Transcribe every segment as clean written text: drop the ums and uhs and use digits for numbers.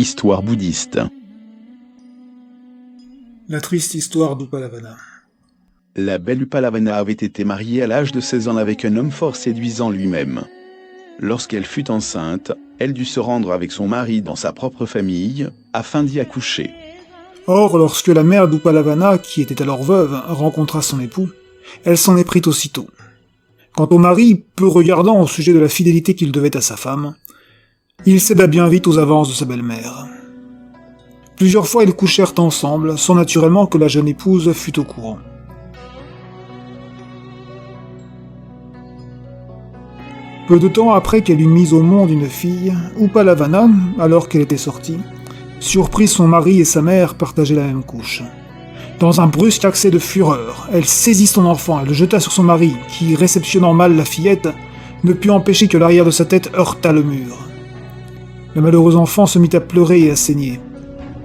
Histoire bouddhiste. La triste histoire d'Upalavana. La belle Upalavana avait été mariée à l'âge de 16 ans avec un homme fort séduisant lui-même. Lorsqu'elle fut enceinte, elle dut se rendre avec son mari dans sa propre famille, afin d'y accoucher. Or, lorsque la mère d'Upalavana, qui était alors veuve, rencontra son époux, elle s'en éprit aussitôt. Quant au mari, peu regardant au sujet de la fidélité qu'il devait à sa femme, il céda bien vite aux avances de sa belle-mère. Plusieurs fois ils couchèrent ensemble, sans naturellement que la jeune épouse fût au courant. Peu de temps après qu'elle eut mis au monde une fille, Upalavana, alors qu'elle était sortie, surprit son mari et sa mère partager la même couche. Dans un brusque accès de fureur, elle saisit son enfant et le jeta sur son mari, qui, réceptionnant mal la fillette, ne put empêcher que l'arrière de sa tête heurtât le mur. Le malheureux enfant se mit à pleurer et à saigner.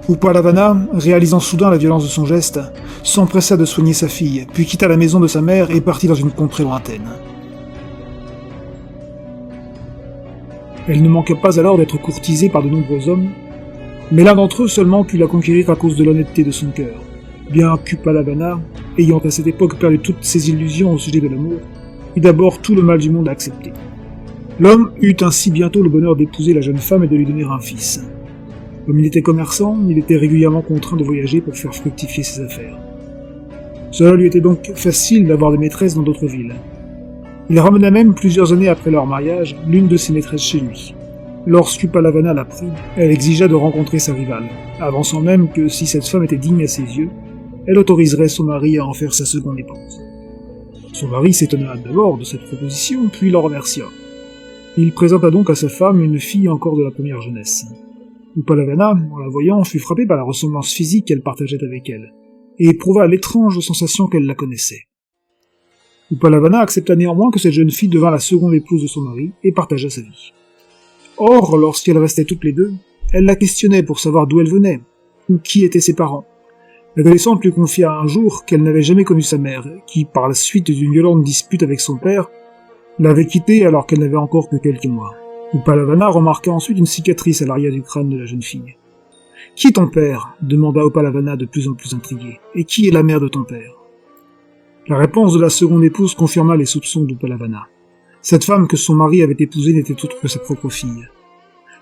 Upalavana, réalisant soudain la violence de son geste, s'empressa de soigner sa fille, puis quitta la maison de sa mère et partit dans une contrée lointaine. Elle ne manqua pas alors d'être courtisée par de nombreux hommes, mais l'un d'entre eux seulement put la conquérir à cause de l'honnêteté de son cœur, bien qu'Upalavana, ayant à cette époque perdu toutes ses illusions au sujet de l'amour, eut d'abord tout le mal du monde à accepter. L'homme eut ainsi bientôt le bonheur d'épouser la jeune femme et de lui donner un fils. Comme il était commerçant, il était régulièrement contraint de voyager pour faire fructifier ses affaires. Cela lui était donc facile d'avoir des maîtresses dans d'autres villes. Il ramena même, plusieurs années après leur mariage, l'une de ses maîtresses chez lui. Lorsqu'Upalavana l'apprit, elle exigea de rencontrer sa rivale, avançant même que si cette femme était digne à ses yeux, elle autoriserait son mari à en faire sa seconde épouse. Son mari s'étonna d'abord de cette proposition, puis l'en remercia. Il présenta donc à sa femme une fille encore de la première jeunesse. Upalavana, en la voyant, fut frappé par la ressemblance physique qu'elle partageait avec elle, et éprouva l'étrange sensation qu'elle la connaissait. Upalavana accepta néanmoins que cette jeune fille devint la seconde épouse de son mari, et partagea sa vie. Or, lorsqu'elles restaient toutes les deux, elle la questionnait pour savoir d'où elle venait, ou qui étaient ses parents. L'adolescente lui confia un jour qu'elle n'avait jamais connu sa mère, qui, par la suite d'une violente dispute avec son père, l'avait quittée alors qu'elle n'avait encore que quelques mois. Upalavana remarqua ensuite une cicatrice à l'arrière du crâne de la jeune fille. « Qui est ton père » demanda Upalavana de plus en plus intriguée. « Et qui est la mère de ton père » La réponse de la seconde épouse confirma les soupçons d'Upalavana. Cette femme que son mari avait épousée n'était autre que sa propre fille.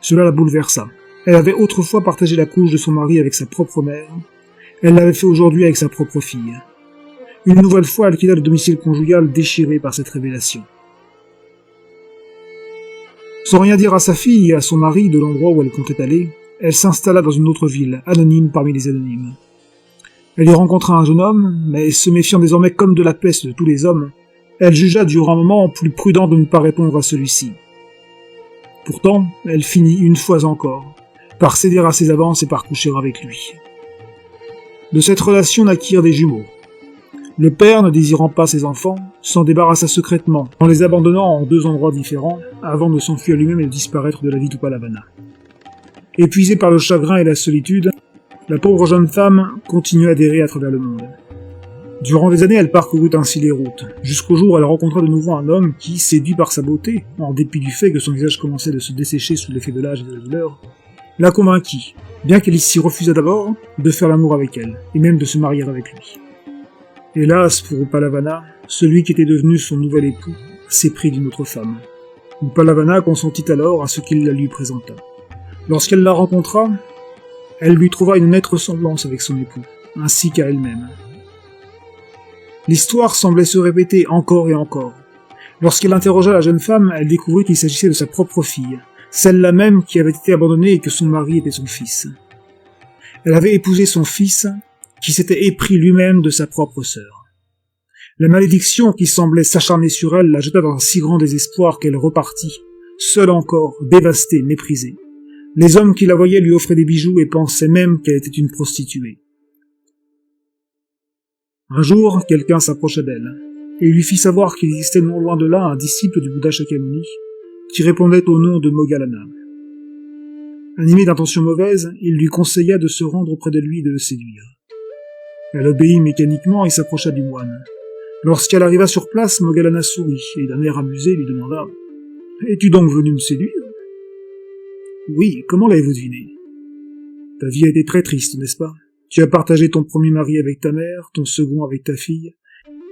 Cela la bouleversa. Elle avait autrefois partagé la couche de son mari avec sa propre mère. Elle l'avait fait aujourd'hui avec sa propre fille. Une nouvelle fois, elle quitta le domicile conjugal déchirée par cette révélation. Sans rien dire à sa fille et à son mari de l'endroit où elle comptait aller, elle s'installa dans une autre ville, anonyme parmi les anonymes. Elle y rencontra un jeune homme, mais se méfiant désormais comme de la peste de tous les hommes, elle jugea durant un moment plus prudent de ne pas répondre à celui-ci. Pourtant, elle finit une fois encore par céder à ses avances et par coucher avec lui. De cette relation naquirent des jumeaux. Le père, ne désirant pas ses enfants, s'en débarrassa secrètement, en les abandonnant en deux endroits différents, avant de s'enfuir lui-même et de disparaître de la vie d'Upalavana. Épuisée par le chagrin et la solitude, la pauvre jeune femme continua à errer à travers le monde. Durant des années, elle parcourut ainsi les routes, jusqu'au jour où elle rencontra de nouveau un homme qui, séduit par sa beauté, en dépit du fait que son visage commençait de se dessécher sous l'effet de l'âge et de la douleur, la convainquit, bien qu'elle s'y refusa d'abord, de faire l'amour avec elle, et même de se marier avec lui. Hélas, pour Upalavana, celui qui était devenu son nouvel époux s'éprit d'une autre femme. Upalavana consentit alors à ce qu'il la lui présenta. Lorsqu'elle la rencontra, elle lui trouva une nette ressemblance avec son époux, ainsi qu'à elle-même. L'histoire semblait se répéter encore et encore. Lorsqu'elle interrogea la jeune femme, elle découvrit qu'il s'agissait de sa propre fille, celle-là même qui avait été abandonnée et que son mari était son fils. Elle avait épousé son fils, qui s'était épris lui-même de sa propre sœur. La malédiction qui semblait s'acharner sur elle la jeta dans un si grand désespoir qu'elle repartit, seule encore, dévastée, méprisée. Les hommes qui la voyaient lui offraient des bijoux et pensaient même qu'elle était une prostituée. Un jour, quelqu'un s'approcha d'elle, et lui fit savoir qu'il existait non loin de là un disciple du Bouddha Shakyamuni, qui répondait au nom de Moggallana. Animé d'intentions mauvaises, il lui conseilla de se rendre auprès de lui et de le séduire. Elle obéit mécaniquement et s'approcha du moine. Lorsqu'elle arriva sur place, Moggallana sourit, et d'un air amusé lui demanda « Es-tu donc venu me séduire ?»« Oui, comment l'avez-vous deviné » Ta vie a été très triste, n'est-ce pas? Tu as partagé ton premier mari avec ta mère, ton second avec ta fille,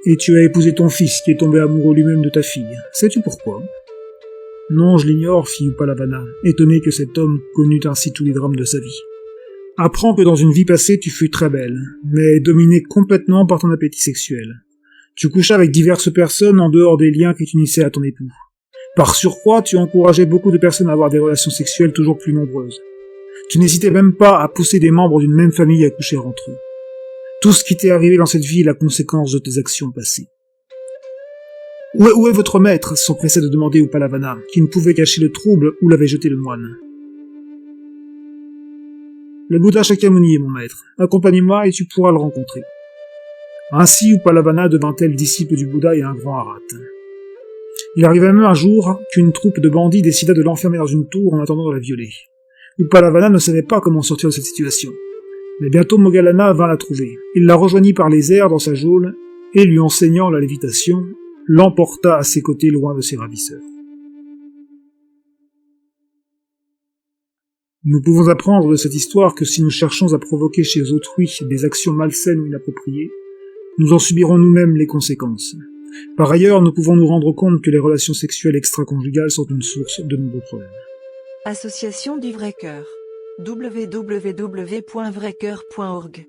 et tu as épousé ton fils qui est tombé amoureux lui-même de ta fille. Sais-tu pourquoi? Non, je l'ignore, fit Upalavana, étonné que cet homme connût ainsi tous les drames de sa vie. Apprends que dans une vie passée tu fus très belle, mais dominée complètement par ton appétit sexuel. Tu couchas avec diverses personnes en dehors des liens qui t'unissaient à ton époux. Par surcroît, tu encourageais beaucoup de personnes à avoir des relations sexuelles toujours plus nombreuses. Tu n'hésitais même pas à pousser des membres d'une même famille à coucher entre eux. Tout ce qui t'est arrivé dans cette vie est la conséquence de tes actions passées. Où est votre maître? S'empressait de demander Upalavana, qui ne pouvait cacher le trouble où l'avait jeté le moine. Le Bouddha Shakyamuni est mon maître. Accompagne-moi et tu pourras le rencontrer. Ainsi Upalavana devint-elle disciple du Bouddha et un grand arhat. Il arriva même un jour qu'une troupe de bandits décida de l'enfermer dans une tour en attendant de la violer. Upalavana ne savait pas comment sortir de cette situation. Mais bientôt Moggallana vint la trouver. Il la rejoignit par les airs dans sa geôle et, lui enseignant la lévitation, l'emporta à ses côtés loin de ses ravisseurs. Nous pouvons apprendre de cette histoire que si nous cherchons à provoquer chez autrui des actions malsaines ou inappropriées, nous en subirons nous-mêmes les conséquences. Par ailleurs, nous pouvons nous rendre compte que les relations sexuelles extraconjugales sont une source de nombreux problèmes. Association du vrai cœur. www.vraicoeur.org